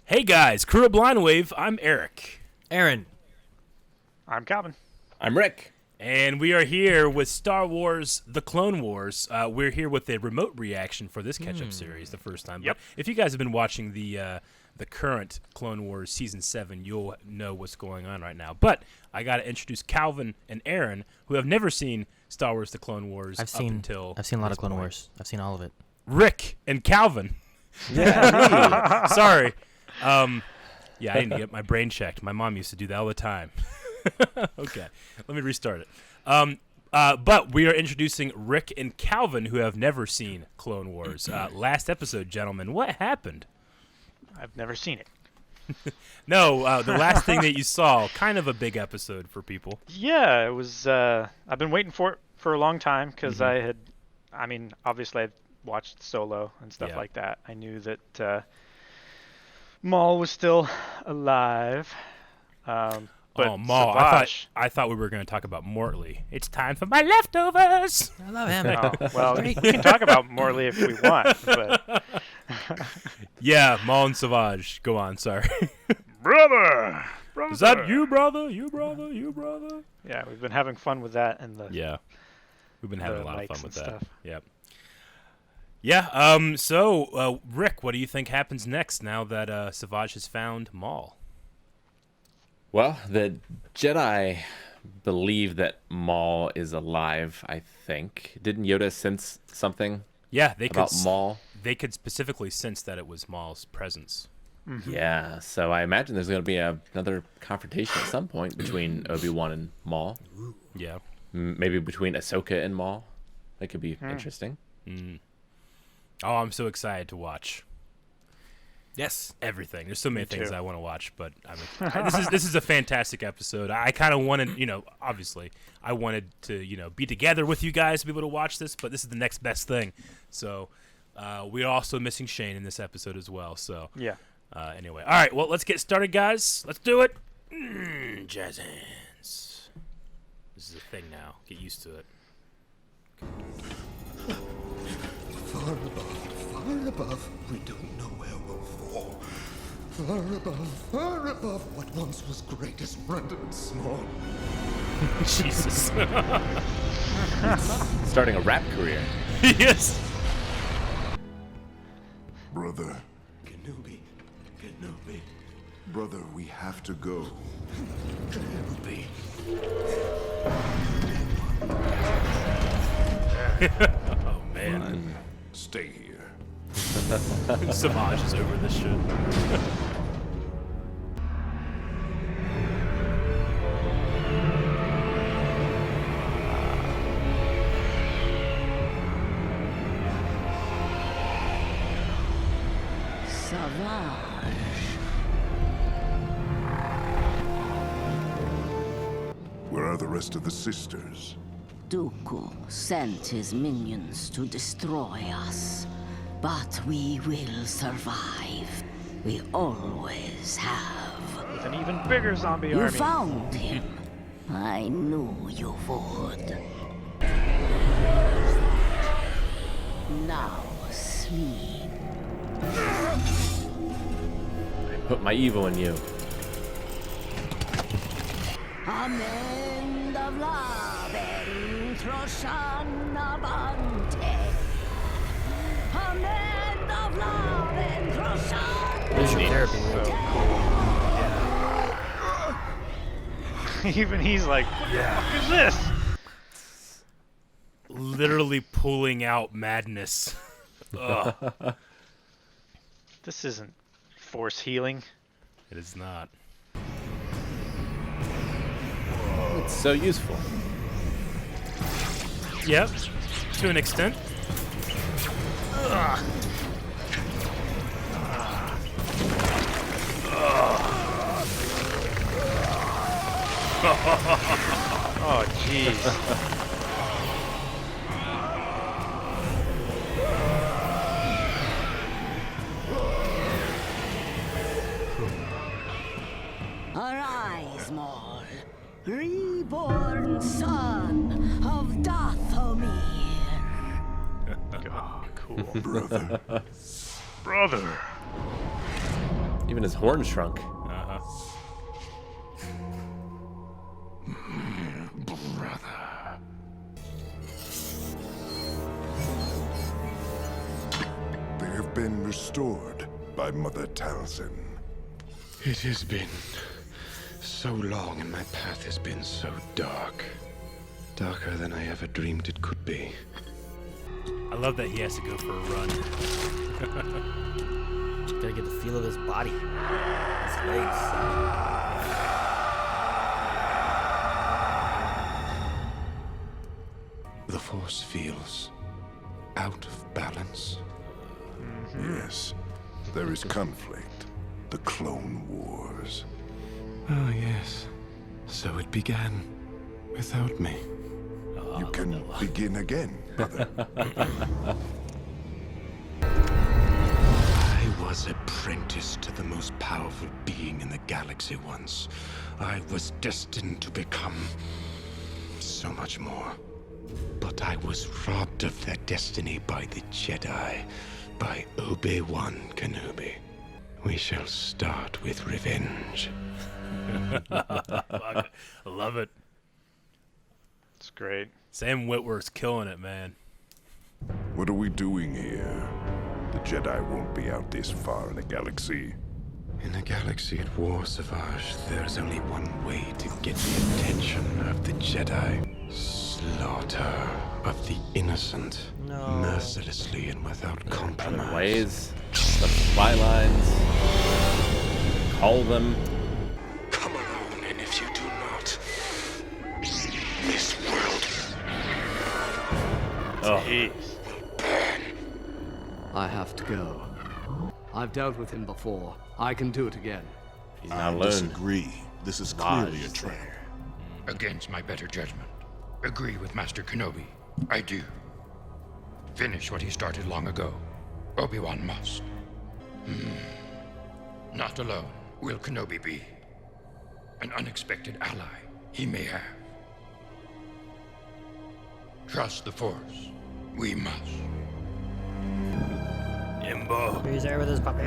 Hey guys, Crew of Blind Wave, I'm Eric. Aaron. I'm Calvin. I'm Rick. And we are here with Star Wars The Clone Wars. We're here with a remote reaction for this catch-up series, the first time. Yep. But if you guys have been watching the current Clone Wars Season 7, you'll know what's going on right now. But I got to introduce Calvin and Aaron, who have never seen Star Wars The Clone Wars I've seen a lot of Clone Wars. I've seen all of it. Rick and Calvin. Yeah. Sorry. Yeah, I need to get my brain checked. My mom used to do that all the time. Okay, let me restart it. But we are introducing Rick and Calvin, who have never seen Clone Wars. Last episode, gentlemen, what happened? I've never seen it. No, the last thing that you saw, kind of a big episode for people. Yeah, it was. I've been waiting for it for a long time because obviously I've watched Solo and stuff like that. I knew that Maul was still alive. But Maul! I thought we were going to talk about Mortley. It's time for my leftovers. I love him. Well, we can talk about Morley if we want, but Yeah, Maul and Savage. Go on. Sorry. brother. Is that you, brother? You, brother? You, brother? Yeah, we've been having fun with that and the Yeah, we've been having a lot of fun mics with and that. stuff. Yep. Yeah. So, Rick, what do you think happens next now that Savage has found Maul? Well, the Jedi believe that Maul is alive, I think. Didn't Yoda sense something Yeah, they about could. Maul? They could specifically sense that it was Maul's presence. Mm-hmm. Yeah, so I imagine there's going to be another confrontation at some point between Obi-Wan and Maul. Yeah. Maybe between Ahsoka and Maul. That could be interesting. Oh, I'm so excited to watch Yes. everything. There's so many Me things too. I want to watch, but this is a fantastic episode. I kind of wanted, obviously, I wanted to, be together with you guys to be able to watch this, but this is the next best thing. So we're also missing Shane in this episode as well. So Yeah. anyway, all right. Well, let's get started, guys. Let's do it. Jazz hands. This is a thing now. Get used to it. Far above, we don't know where we'll fall. Far above what once was great is rendered small. Jesus. Starting a rap career. Yes. Brother. Kenobi. Brother, we have to go. Kenobi. Oh man. Stay here. Savage is over this shit. Savage. Where are the rest of the sisters? Dooku sent his minions to destroy us. But we will survive. We always have. With an even bigger zombie You army. found him. I knew you would. Now sleep. Put my evil in you. Amen of love and Troshana Bante. Amen of love and Troshana. There's your therapy. Even he's like, what the fuck is this? Literally pulling out madness. Ugh. This isn't force healing. It is not. It's so useful. Yep, to an extent. Ugh. Oh, jeez. Arise, Maul, reborn son of Dathomir. Oh, cool. Brother. Brother. Even his horn shrunk. Uh-huh. Brother. They have been restored by Mother Talzin. It has been so long and my path has been so dark. Darker than I ever dreamed it could be. I love that he has to go for a run. Gotta get the feel of his body. His legs. The Force feels out of balance. Yes, there is conflict. The Clone Wars. Oh, yes. So it began without me. You can begin again, brother. I was apprenticed to the most powerful being in the galaxy once. I was destined to become so much more. But I was robbed of that destiny by the Jedi, by Obi-Wan Kenobi. We shall start with revenge. I love it. It's great. Sam Witwer's killing it, man. What are we doing here? The Jedi won't be out this far in the galaxy. In a galaxy at war, Savage, there's only one way to get the attention of the Jedi. Slaughter of the innocent. No. Mercilessly and without Other compromise. ways. The supply lines. Call them. Come along, and if you do not, this world Oh, Jeez. I have to go. I've dealt with him before. I can do it again. he's I not alone. disagree. This is clearly a trap. Against my better judgment. Agree with Master Kenobi. I do. Finish what he started long ago. Obi-Wan must. Not alone will Kenobi be. An unexpected ally he may have. Trust the Force. We must. Imbo. He's there with his puppy.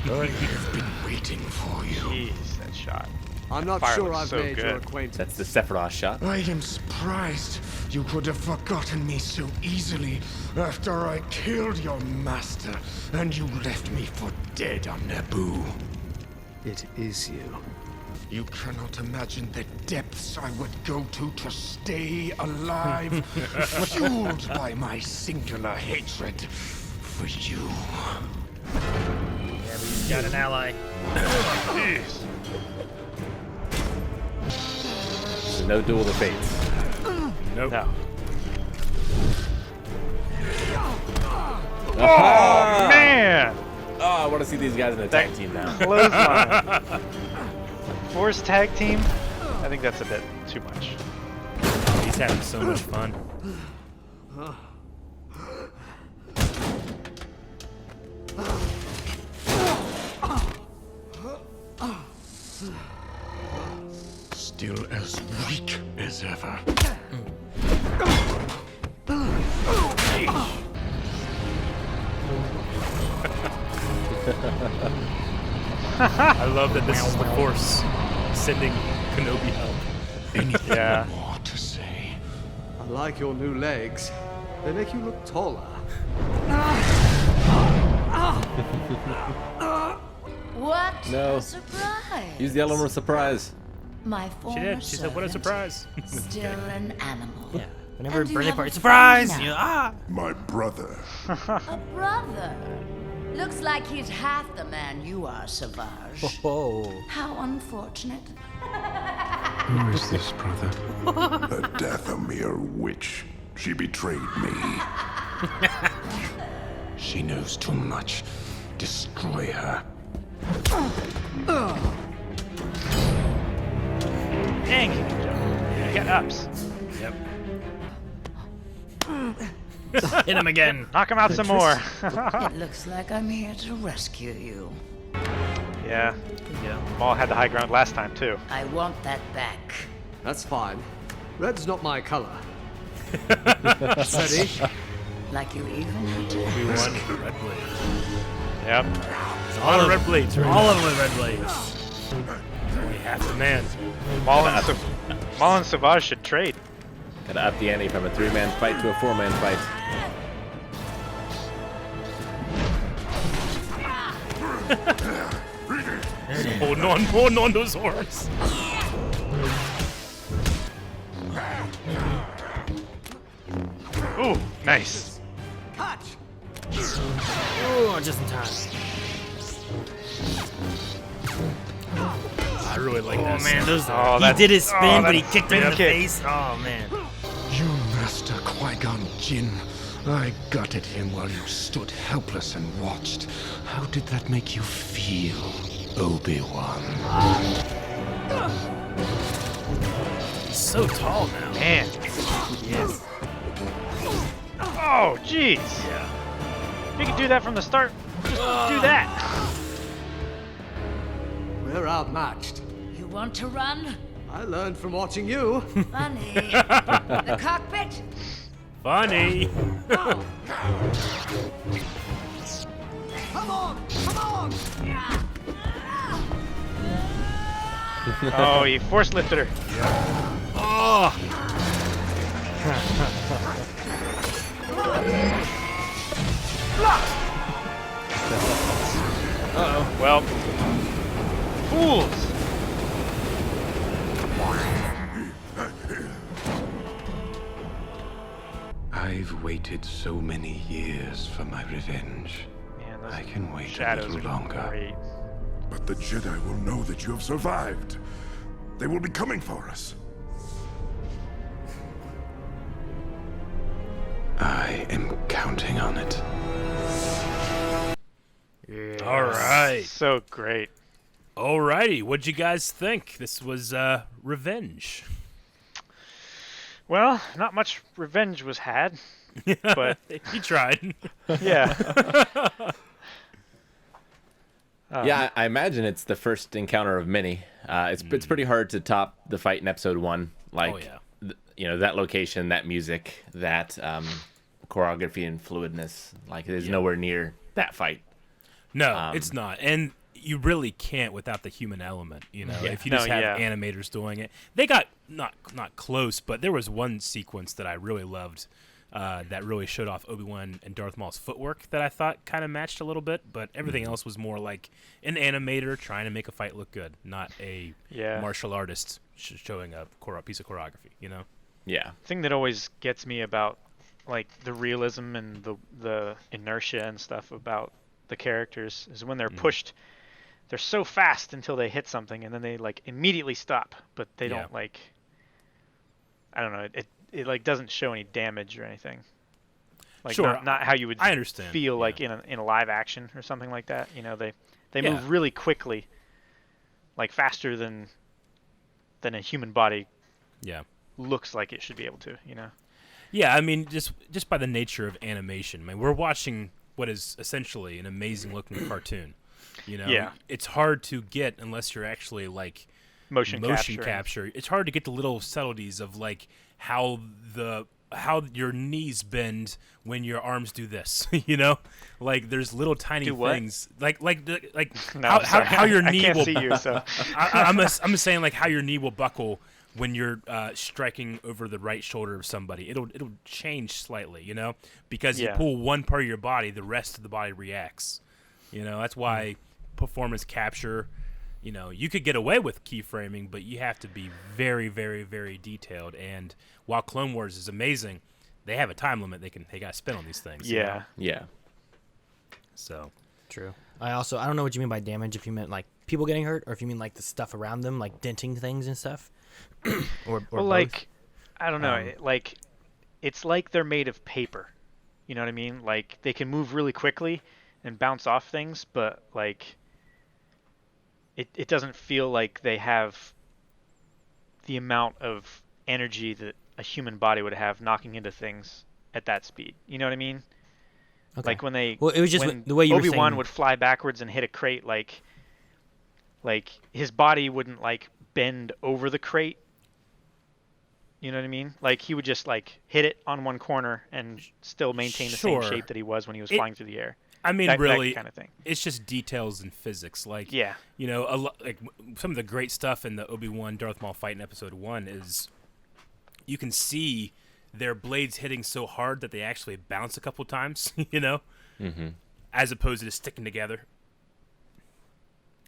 I have been waiting for you. Jeez, that shot. I'm not Fire sure looks I've so made your good. acquaintance. That's the Sephiroth shot. I am surprised you could have forgotten me so easily after I killed your master and you left me for dead on Naboo. It is you. You cannot imagine the depths I would go to stay alive, fueled by my singular hatred for you. Yeah, but he's got an ally. Jeez. There's no duel of the fates. Nope. No. Ah! Man! Oh, I want to see these guys in a tag team now. Clothesline. Force tag team? I think that's a bit too much. He's having so much fun. Still as weak as ever. I love that this is the Force sending Kenobi help. Anything Yeah. more to say? I like your new legs. They make you look taller. What No. a surprise! Use the element of surprise. My She former did. She said, "What a servant, surprise!" Still an animal. Yeah. Whenever And you birthday have party, a surprise! friend You now. ah! My brother. A brother. Looks like he's half the man you are, Savage. Oh. How unfortunate. Who is this, brother? A Dathomir witch. She betrayed me. She knows too much. Destroy her. Dang, you got ups. Yep. Hit him again. Knock him out some more. It looks like I'm here to rescue you. Yeah. Yeah. Maul had the high ground last time too. I want that back. That's fine. Red's not my color. Ready? Like you even need to. Obi-Wan, red blades. Yep. All the red blades. Right All now. of them with red blades. Only half the man. Maul and Savage should trade. Gotta up the ante from a 3-man fight to a 4-man fight. Holding on those horns. Ooh, nice. Oh, just in time. I really like that. Oh man, those. Oh, He that- did his spin, oh, but he that kicked him in spin the kick. face. Oh man. You Master Qui-Gon Jinn. I gutted him while you stood helpless and watched. How did that make you feel, Obi-Wan? He's so tall now. Man. Yes. Oh, jeez. Yeah. If you could do that from the start, just do that. We're outmatched. You want to run? I learned from watching you. Funny. The cockpit? Funny. Come on! Come on! Oh, he force lifted her. Oh. Uh-oh. Well, fools. I've waited so many years for my revenge. Man, those I can wait a shadows little are longer. great. But the Jedi will know that you have survived. They will be coming for us. I am counting on it. All right. So great. Alrighty. What'd you guys think? This was Revenge. Well, not much revenge was had, but He tried. yeah. Yeah, I imagine it's the first encounter of many. It's pretty hard to top the fight in episode 1. Like, Oh, yeah. you know, that location, that music, that choreography and fluidness. Like, there's nowhere near that fight. No, it's not. And you really can't without the human element, you know. If you just have animators doing it. They got not close, but there was one sequence that I really loved that really showed off Obi-Wan and Darth Maul's footwork that I thought kind of matched a little bit, but everything else was more like an animator trying to make a fight look good, not a martial artist showing a piece of choreography, you know? Yeah. The thing that always gets me about like the realism and the inertia and stuff about the characters is when they're pushed, they're so fast until they hit something and then they like immediately stop, but they don't like, I don't know, it like doesn't show any damage or anything. Like not how you would feel like in a live action or something like that. You know, they move really quickly, like faster than a human body looks like it should be able to, you know. Yeah, I mean, just by the nature of animation. I mean, we're watching what is essentially an amazing-looking cartoon. You know, it's hard to get unless you're actually like motion capture. It's hard to get the little subtleties of like how your knees bend when your arms do this. You know, like there's little tiny things like no, how your knee I can't will. see you, so. I'm saying like how your knee will buckle when you're striking over the right shoulder of somebody. It'll change slightly, you know, because you pull one part of your body, the rest of the body reacts. You know, that's why performance capture, you know, you could get away with keyframing, but you have to be very, very, very detailed. And while Clone Wars is amazing, they have a time limit they got to spend on these things. Yeah. You know? Yeah. So. True. I don't know what you mean by damage, if you meant like people getting hurt or if you mean like the stuff around them, like denting things and stuff. or well, both. like, I don't know, like, it's like they're made of paper. You know what I mean? Like, they can move really quickly and bounce off things, but like it doesn't feel like they have the amount of energy that a human body would have knocking into things at that speed. You know what I mean? Okay. Like when it was just the way you Obi-Wan were saying... would fly backwards and hit a crate, like like his body wouldn't like bend over the crate. You know what I mean? Like he would just like hit it on one corner and still maintain the same shape that he was when he was flying through the air. I mean, really, that kind of thing. It's just details in physics. Like, yeah, you know, like some of the great stuff in the Obi-Wan Darth Maul fight in Episode 1 is you can see their blades hitting so hard that they actually bounce a couple times, you know, as opposed to just sticking together.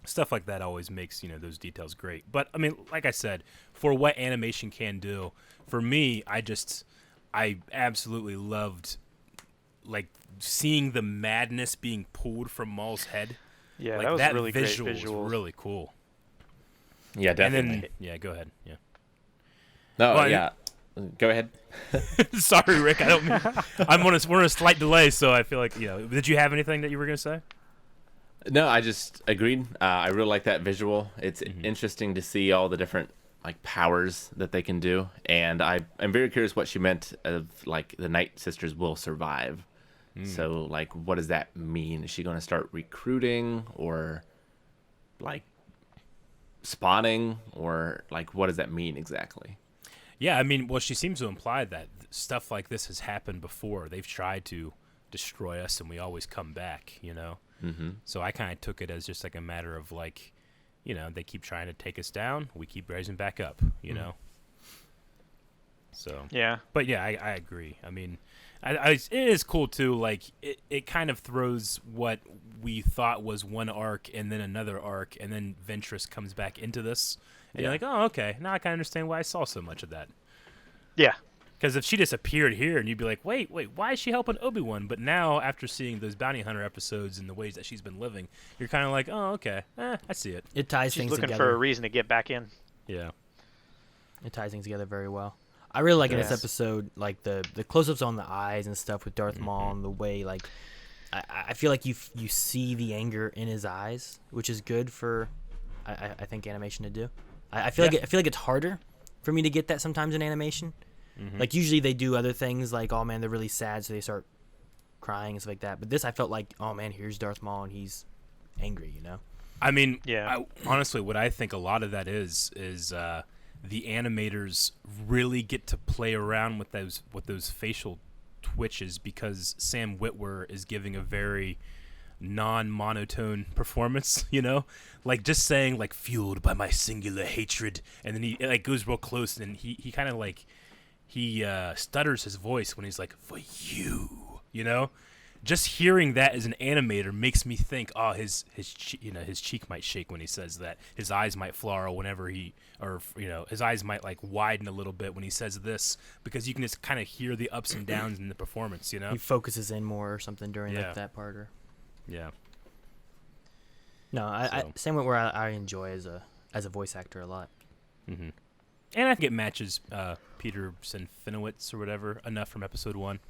Stuff like that always makes, you know, those details great. But, I mean, like I said, for what animation can do, for me, I absolutely loved, like, seeing the madness being pulled from Maul's head. Yeah, like, that was that really visual great visuals. was really cool. Yeah, definitely. And then, yeah, go ahead. Yeah. No, well, yeah. Go ahead. Sorry, Rick. I don't mean. We're on a slight delay, so I feel like, you know. Did you have anything that you were going to say? No, I just agreed. I really like that visual. It's interesting to see all the different like powers that they can do, and I'm very curious what she meant of like the Night Sisters will survive. So like, what does that mean? Is she going to start recruiting or like spawning, or like what does that mean exactly? Yeah, I mean, well, she seems to imply that stuff like this has happened before. They've tried to destroy us, and we always come back, you know? So I kind of took it as just like a matter of like, you know, they keep trying to take us down, we keep rising back up, you know? So, yeah. But yeah, I agree. I mean, it is cool too. Like, it kind of throws what we thought was one arc and then another arc, and then Ventress comes back into this. And you're like, oh, okay. Now I kind of understand why I saw so much of that. Yeah. Because if she just appeared here and you'd be like, wait, why is she helping Obi-Wan? But now, after seeing those Bounty Hunter episodes and the ways that she's been living, you're kind of like, oh, okay. I see it. It ties She's things looking together. for a reason to get back in. Yeah. It ties things together very well. I really like in this episode, like the close-ups on the eyes and stuff with Darth Maul, and the way like I feel like you see the anger in his eyes, which is good for I think animation to do. I feel like it's harder for me to get that sometimes in animation. Like usually they do other things like, oh man, they're really sad, so they start crying and stuff like that. But this, I felt like, oh man, here's Darth Maul and he's angry, you know? I mean, honestly, what I think a lot of that is the animators really get to play around with those facial twitches, because Sam Witwer is giving a very non-monotone performance, you know, like just saying like fueled by my singular hatred, and then he like goes real close and he kind of like he stutters his voice when he's like, for you know. Just hearing that as an animator makes me think, oh, his cheek might shake when he says that. His eyes might flarl whenever his eyes might like widen a little bit when he says this, because you can just kind of hear the ups and downs in the performance, you know. He focuses in more or something during like that part, or yeah. No, Sam Witwer I enjoy as a voice actor a lot. And I think it matches Peterson Finowitz or whatever enough from episode 1.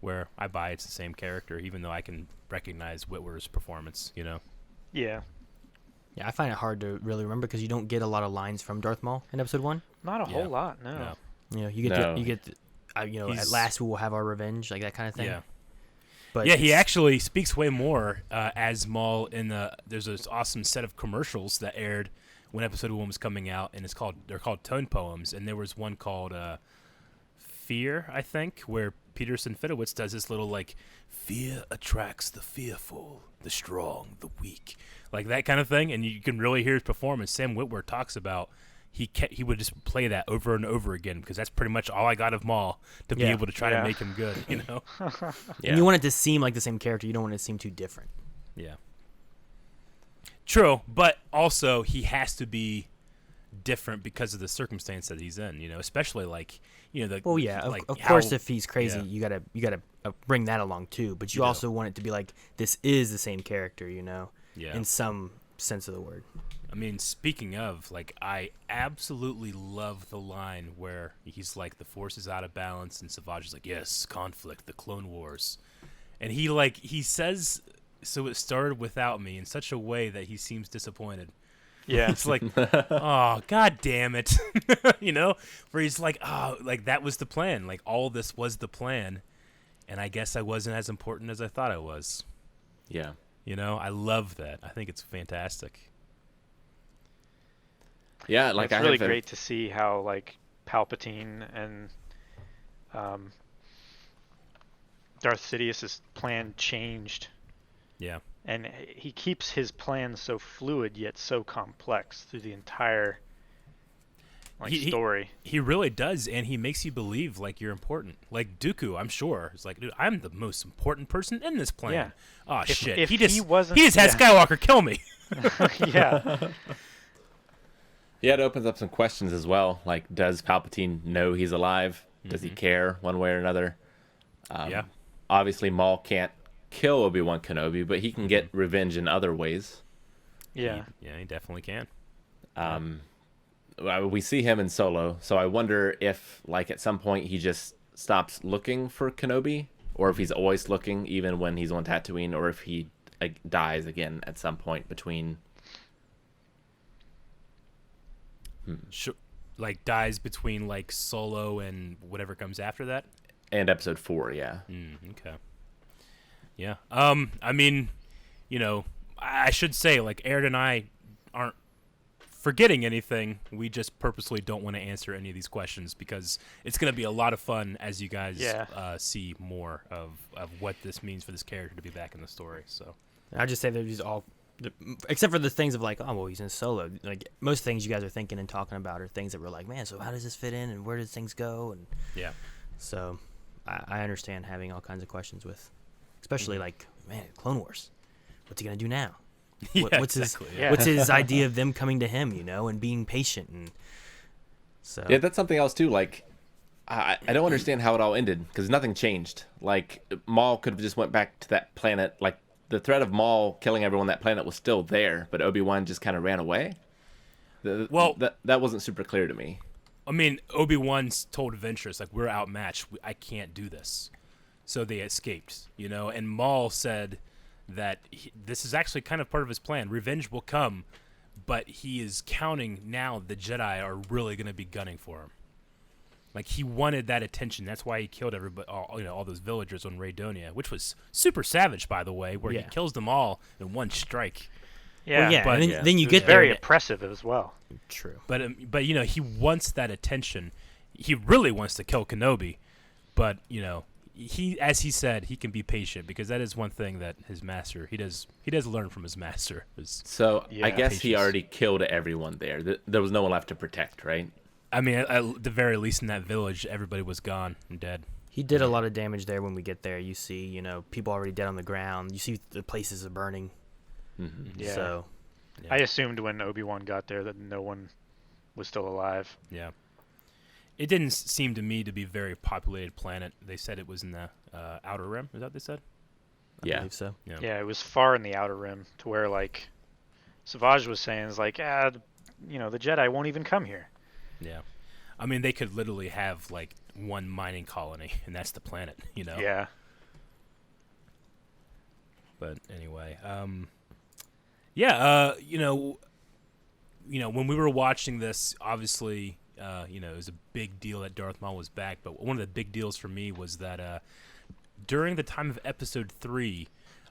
Where I buy it's the same character, even though I can recognize Witwer's performance, you know? Yeah. Yeah, I find it hard to really remember because you don't get a lot of lines from Darth Maul in episode 1. Not a whole lot, no. You know, you get at last we will have our revenge, like that kind of thing. Yeah. But yeah, he actually speaks way more as Maul in there's this awesome set of commercials that aired when episode 1 was coming out, and they're called tone poems, and there was one called Fear, I think, where Peterson Finowitz does this little like, fear attracts the fearful, the strong, the weak, like that kind of thing, and you can really hear his performance. Sam Witwer talks about he would just play that over and over again because that's pretty much all I got of Maul to be able to try to make him good, you know. And you want it to seem like the same character. You don't want it to seem too different. Yeah. True, but also he has to be different because of the circumstance that he's in, you know, especially like, you know, of course if he's crazy, you gotta bring that along too, but you also want it to be like this is the same character, you know, in some sense of the word. I mean, speaking of, like, I absolutely love the line where he's like, the force is out of balance, and Savage is like, yes, conflict, the Clone Wars, and he says, so it started without me, in such a way that he seems disappointed. Yeah, it's like, oh, god damn it, you know, where he's like, oh, like that was the plan, like all this was the plan, and I guess I wasn't as important as I thought I was. Yeah, you know, I love that. I think it's fantastic. Yeah, like it's really great to see how like Palpatine and Darth Sidious's plan changed. Yeah. And he keeps his plan so fluid yet so complex through the entire story. He really does, and he makes you believe like you're important. Like Dooku, I'm sure, is like, dude, I'm the most important person in this plan. Yeah. Oh shit! If he just yeah. had Skywalker kill me. Yeah. Yeah, it opens up some questions as well. Like, does Palpatine know he's alive? Does he care one way or another? Yeah. Obviously, Maul can't kill Obi-Wan Kenobi, but he can get revenge in other ways. Yeah. He definitely can. We see him in Solo, so I wonder if, like, at some point he just stops looking for Kenobi, or if he's always looking, even when he's on Tatooine, or if he dies again at some point between. Like dies between like Solo and whatever comes after that. And Episode 4, yeah. Okay. Yeah. I mean, I should say, like, Aaron and I aren't forgetting anything. We just purposely don't want to answer any of these questions because it's going to be a lot of fun as you guys see more of what this means for this character to be back in the story. So I'll just say that these all, except for the things of like, oh, well, he's in Solo. Like, most things you guys are thinking and talking about are things that we're like, man, so how does this fit in and where does things go? And yeah. So I understand having all kinds of questions with, especially like, man, Clone Wars. What's he gonna do now? What's his idea of them coming to him, and being patient and so. Yeah, that's something else too. Like, I don't understand how it all ended because nothing changed. Like, Maul could have just went back to that planet. Like, the threat of Maul killing everyone on that planet was still there, but Obi-Wan just kind of ran away. That wasn't super clear to me. I mean, Obi-Wan's told Ventress, like, we're outmatched. I can't do this. So they escaped, and Maul said that this is actually kind of part of his plan. Revenge will come, but he is counting now the Jedi are really going to be gunning for him. Like, he wanted that attention. That's why he killed everybody, all those villagers on Raydonia, which was super savage, by the way, where he kills them all in one strike. Yeah, well, but then you get very oppressive as well. True. But he wants that attention. He really wants to kill Kenobi, but he, as he said, he can be patient because that is one thing that his master he does learn from his master. So I guess patience. He already killed everyone there. There was no one left to protect, right? I mean, at the very least in that village, everybody was gone and dead. He did a lot of damage there. When we get there, you see, people already dead on the ground. You see the places are burning. Mm-hmm. Yeah. So, I assumed when Obi-Wan got there that no one was still alive. Yeah. It didn't seem to me to be a very populated planet. They said it was in the Outer Rim. Is that what they said? I believe so. Yeah, it was far in the Outer Rim to where, like, Savage was saying, is like, the Jedi won't even come here. Yeah. I mean, they could literally have, like, one mining colony, and that's the planet, Yeah. But anyway, when we were watching this, obviously, it was a big deal that Darth Maul was back. But one of the big deals for me was that during the time of Episode 3,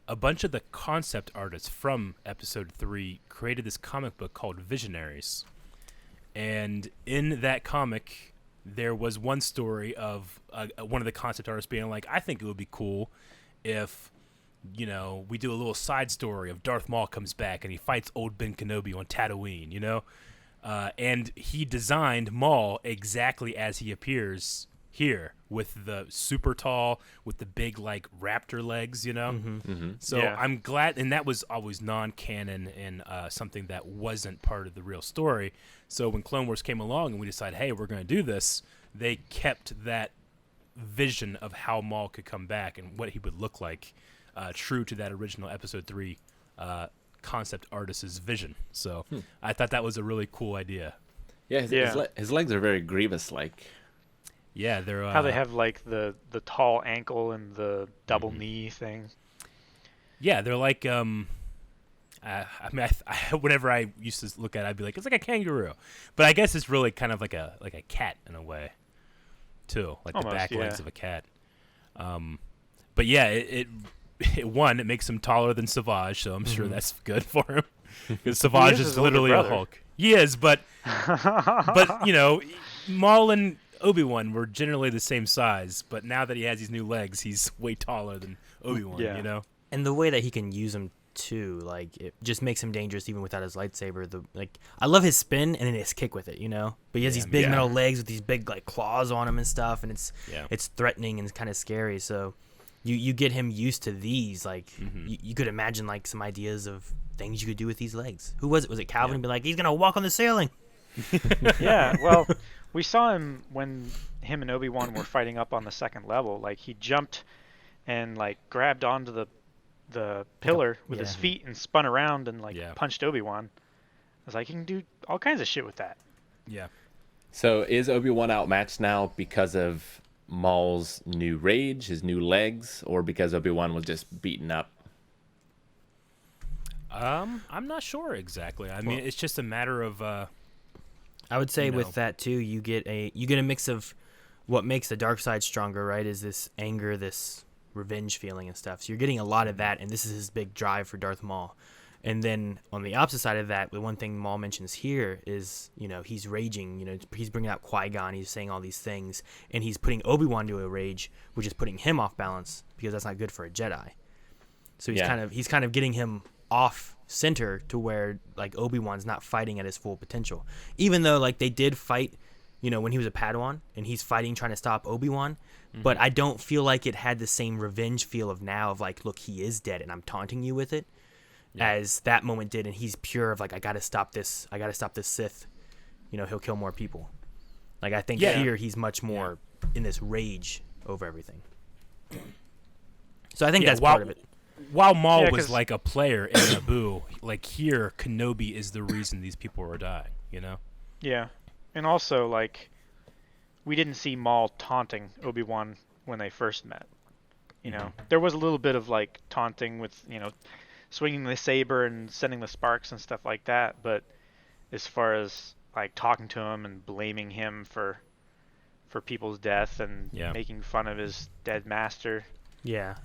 a bunch of the concept artists from Episode 3 created this comic book called Visionaries. And in that comic, there was one story of one of the concept artists being like, I think it would be cool if we do a little side story of Darth Maul comes back and he fights old Ben Kenobi on Tatooine, and he designed Maul exactly as he appears here with the super tall, with the big, like, raptor legs, So yeah. I'm glad, and that was always non-canon and something that wasn't part of the real story. So when Clone Wars came along and we decided, hey, we're going to do this, they kept that vision of how Maul could come back and what he would look like, true to that original Episode 3 concept artist's vision. So I thought that was a really cool idea. Yeah, his legs are very Grievous-like. Yeah, they're how they have like the tall ankle and the double knee thing. Yeah, they're like whenever I used to look at it, I'd be like, it's like a kangaroo, but I guess it's really kind of like a cat in a way, too, like almost, the back legs of a cat. But yeah, it makes him taller than Savage, so I'm sure that's good for him. Because Savage He is is his older literally a brother. Hulk. He is, but Maul and Obi-Wan were generally the same size, but now that he has these new legs, he's way taller than Obi-Wan, Yeah. And the way that he can use them too, like it just makes him dangerous even without his lightsaber. I love his spin and then his kick with it, But he has these big metal legs with these big like claws on him and stuff, and it's threatening and it's kind of scary. So you get him used to these. Like you could imagine like some ideas of things you could do with these legs. Who was it? Was it Calvin? Yeah. Be like, he's gonna walk on the ceiling. Yeah. Well, we saw him when him and Obi-Wan were fighting up on the second level. Like he jumped and like grabbed onto the pillar with his feet and spun around and punched Obi-Wan. I was like, he can do all kinds of shit with that. Yeah. So is Obi-Wan outmatched now because of Maul's new rage, his new legs, or because Obi-Wan was just beaten up? I'm not sure exactly. I mean, it's just a matter of. I would say with that too, you get a mix of what makes the dark side stronger, right? Is this anger, this revenge feeling and stuff. So you're getting a lot of that, and this is his big drive for Darth Maul. And then on the opposite side of that, the one thing Maul mentions here is, he's raging, he's bringing out Qui-Gon, he's saying all these things, and he's putting Obi-Wan to a rage, which is putting him off balance because that's not good for a Jedi. So he's kind of getting him off center to where like Obi-Wan's not fighting at his full potential. Even though like they did fight, when he was a Padawan and he's fighting trying to stop Obi-Wan, but I don't feel like it had the same revenge feel of now of like, look, he is dead and I'm taunting you with it, as that moment did, and he's pure of like, I gotta stop this Sith, he'll kill more people. Like I think here he's much more in this rage over everything. So I think that's part of it. While Maul was like a player in Naboo, like here, Kenobi is the reason these people were dying, Yeah. And also, like, we didn't see Maul taunting Obi-Wan when they first met. There was a little bit of, like, taunting with, swinging the saber and sending the sparks and stuff like that. But as far as, like, talking to him and blaming him for people's death and making fun of his dead master. Yeah.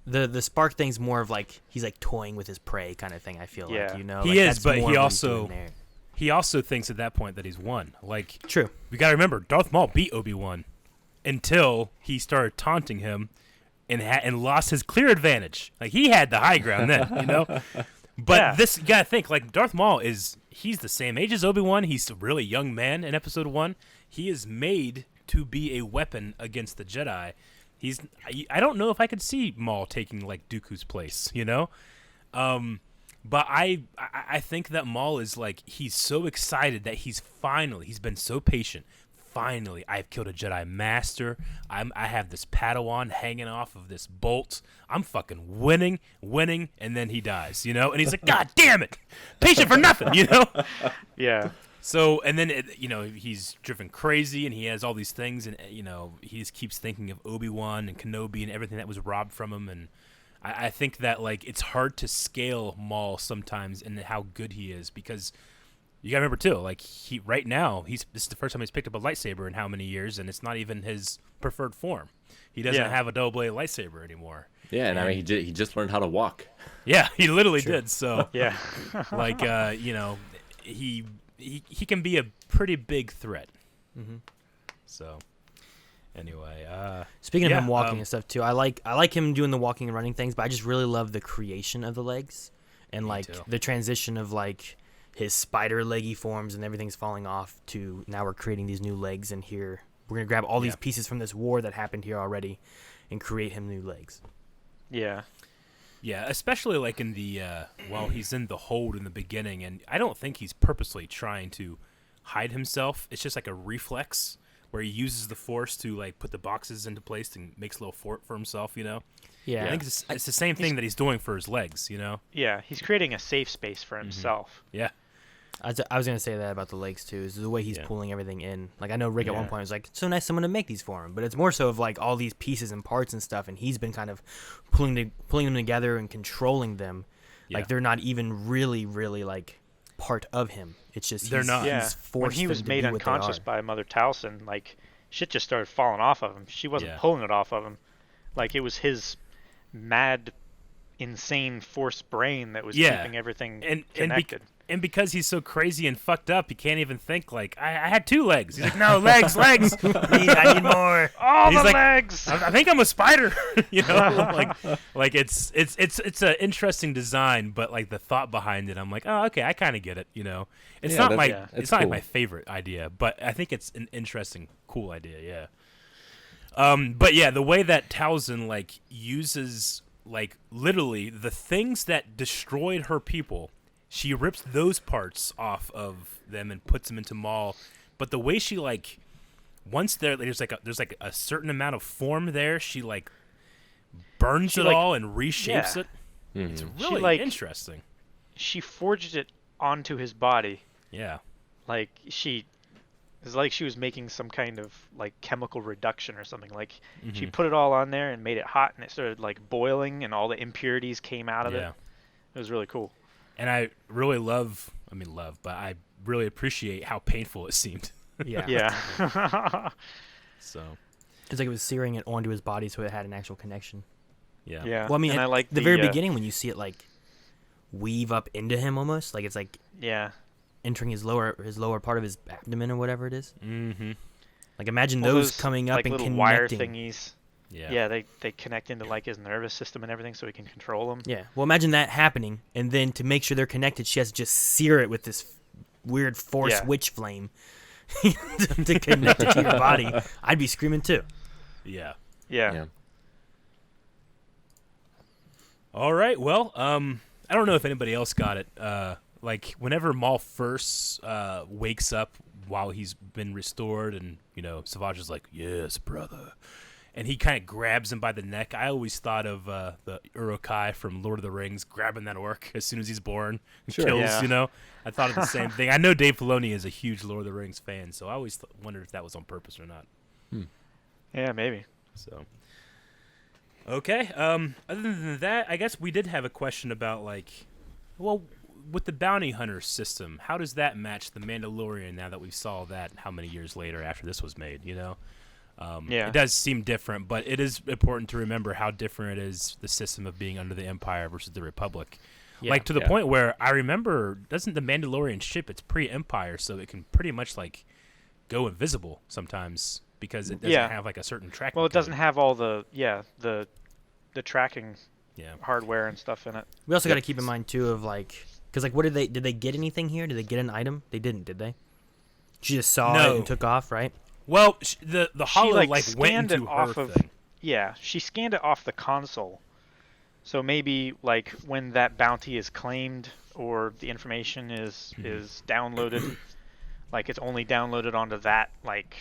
The spark thing's more of, like, he's, like, toying with his prey kind of thing, I feel like, He like, is, but he also thinks at that point that he's won. Like, true. We got to remember, Darth Maul beat Obi-Wan until he started taunting him and lost his clear advantage. Like, he had the high ground then, But this, you got to think, like, Darth Maul he's the same age as Obi-Wan. He's a really young man in Episode 1. He is made to be a weapon against the Jedi. I don't know if I could see Maul taking, like, Dooku's place, But I think that Maul is like, he's so excited that he's been so patient. Finally, I've killed a Jedi Master. I have this Padawan hanging off of this bolt. I'm fucking winning, and then he dies, And he's like, God damn it, patient for nothing, Yeah. So, and then, he's driven crazy, and he has all these things, and, he just keeps thinking of Obi-Wan and Kenobi and everything that was robbed from him, and I think that, like, it's hard to scale Maul sometimes and how good he is, because you gotta remember too, like, right now this is the first time he's picked up a lightsaber in how many years, and it's not even his preferred form. He doesn't have a double-bladed lightsaber anymore. Yeah, and I mean he just learned how to walk. Yeah, he literally did. So yeah, like he can be a pretty big threat. Mm-hmm. So. Anyway, speaking of him walking and stuff too, I like him doing the walking and running things, but I just really love the creation of the legs and like the transition of like his spider leggy forms and everything's falling off to now we're creating these new legs, and here we're gonna grab all these pieces from this war that happened here already and create him new legs. Yeah, especially like in the while he's in the hold in the beginning, and I don't think he's purposely trying to hide himself. It's just like a reflex, where he uses the Force to like put the boxes into place and makes a little fort for himself, Yeah, I think it's the same thing that he's doing for his legs, Yeah, he's creating a safe space for himself. Yeah. I was gonna say that about the legs too. Is the way he's pulling everything in. Like I know Rick at one point was like, "So nice, someone to make these for him," but it's more so of like all these pieces and parts and stuff, and he's been kind of pulling them together and controlling them. Yeah. Like they're not even really like part of him. It's just they're not. Yeah. He's forced when he was made unconscious by Mother Taliesin, like shit just started falling off of him. She wasn't pulling it off of him. Like it was his mad insane Force brain that was Yeah. keeping everything And connected. and because he's so crazy and fucked up, he can't even think like I had 2 legs. He's like, no, legs. I need more. All He's the like, legs. I think I'm a spider. like it's an interesting design, but like the thought behind it, I'm like, oh, okay, I kind of get it. It's not it's not cool. my favorite idea, but I think it's an interesting, cool idea. Yeah. But yeah, the way that Towson like uses like literally the things that destroyed her people, she rips those parts off of them and puts them into Maul. But the way she like, once there's like a certain amount of form there, she like burns it all and reshapes it. It's really interesting. She forged it onto his body. Yeah. Like it's like she was making some kind of like chemical reduction or something. Like she put it all on there and made it hot, and it started like boiling, and all the impurities came out of it. It was really cool. And I really but I really appreciate how painful it seemed. Yeah. Yeah. So It's like it was searing it onto his body, so it had an actual connection. yeah. Yeah. Well, I mean, and I like the very beginning when you see it like weave up into him almost, like it's like Yeah. entering his lower part of his abdomen or whatever it is. Mm-hmm. Like imagine Well, those coming up like and little connecting. wire thingies. Yeah. Yeah, they connect into like his nervous system and everything, so he can control them. Yeah. Well, imagine that happening, and then to make sure they're connected, she has to just sear it with this weird force witch flame to connect it to your body. I'd be screaming too. Yeah. Yeah. All right. Well, I don't know if anybody else got it. Like whenever Maul first wakes up while he's been restored, and Savage is like, "Yes, brother," and he kind of grabs him by the neck. I always thought of the Uruk-hai from Lord of the Rings grabbing that orc as soon as he's born and kills. Yeah. I thought of the same thing. I know Dave Filoni is a huge Lord of the Rings fan, so I always wondered if that was on purpose or not. Yeah, maybe. So, okay. Other than that, I guess we did have a question about with the bounty hunter system, how does that match the Mandalorian now that we saw that how many years later after this was made? It does seem different, but it is important to remember how different it is, the system of being under the Empire versus the Republic. Yeah. Like to the point where I remember, doesn't the Mandalorian ship? It's pre-Empire, so it can pretty much like go invisible sometimes because it doesn't have like a certain tracking. Well, it doesn't code. have all the the tracking Yeah. hardware and stuff in it. We also got to keep in mind too of like, because like, what did they get anything here? Did they get an item? They didn't, did they? She just saw it and took off, right? Well, the holo she, went scanned into it off her of thing. Yeah, she scanned it off the console. So maybe like when that bounty is claimed or the information is downloaded, like it's only downloaded onto that like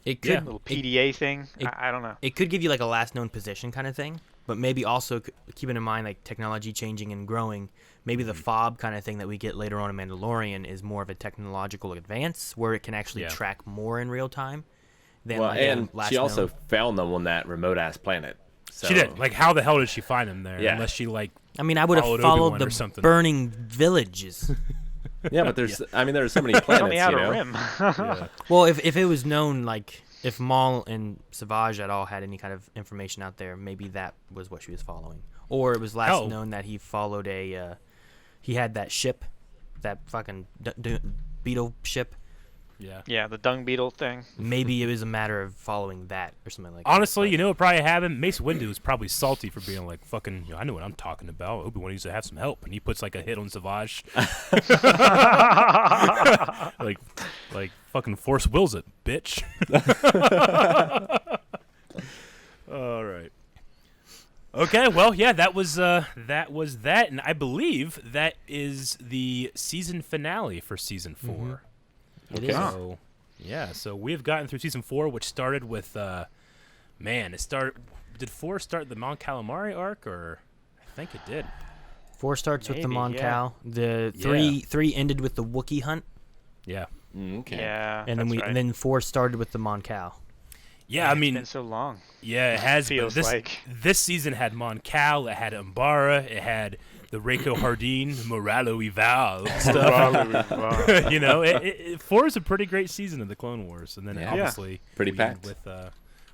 It could little PDA thing. I don't know. It could give you like a last known position kind of thing, but maybe also keeping in mind like technology changing and growing. Maybe the fob kind of thing that we get later on in Mandalorian is more of a technological advance where it can actually track more in real time. Than and she also found them on that remote ass planet. So. She did. Like, how the hell did she find him there? Yeah. Unless she like. I mean, I would have followed followed the burning villages. Yeah, but there's. I mean, there are so many planets. On the outer rim. Well, if it was known, like if Maul and Savage at all had any kind of information out there, maybe that was what she was following, or it was last known that he followed a. He had that ship, that fucking beetle ship. Yeah. Yeah, the dung beetle thing. Maybe it was a matter of following that or something like that. Honestly, you know what probably happened? Mace Windu was probably salty for being like, fucking, I know what I'm talking about. Obi-Wan needs to have some help. And he puts like a hit on Savage. like fucking Force wills it, bitch. All right. Okay, well, yeah, that was that, and I believe that is the season finale for season 4. Mm-hmm. Okay. So, yeah, so we've gotten through season 4, which started with, did 4 start the Mon Calamari arc, or I think it did. 4 starts with the Maybe, Mon yeah. Cal. The three ended with the Wookiee hunt. Yeah. Okay. Yeah, And then that's right. and then 4 started with the Mon Cal. Yeah, I mean, it's been so long. yeah, it has. Feels but like. this season had Mon Cal, it had Umbara, it had the Reiko Hardin, Moralo Eval stuff. You know, 4 is a pretty great season of the Clone Wars, and then obviously pretty we packed end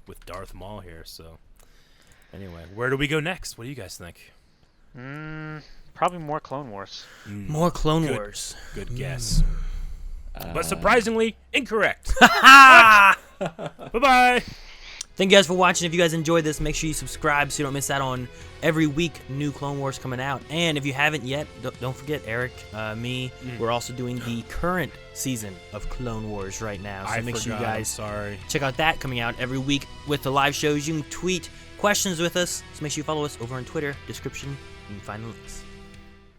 with Darth Maul here. So, Anyway, where do we go next? What do you guys think? Probably more Clone Wars. More Clone Wars. Good guess. But surprisingly, incorrect. Bye-bye. Thank you guys for watching. If you guys enjoyed this, make sure you subscribe so you don't miss out on every week new Clone Wars coming out. And if you haven't yet, don't forget Eric, me. We're also doing the current season of Clone Wars right now. So make sure you guys check out that coming out every week with the live shows. You can tweet questions with us. So make sure you follow us over on Twitter. Description, you can find the links.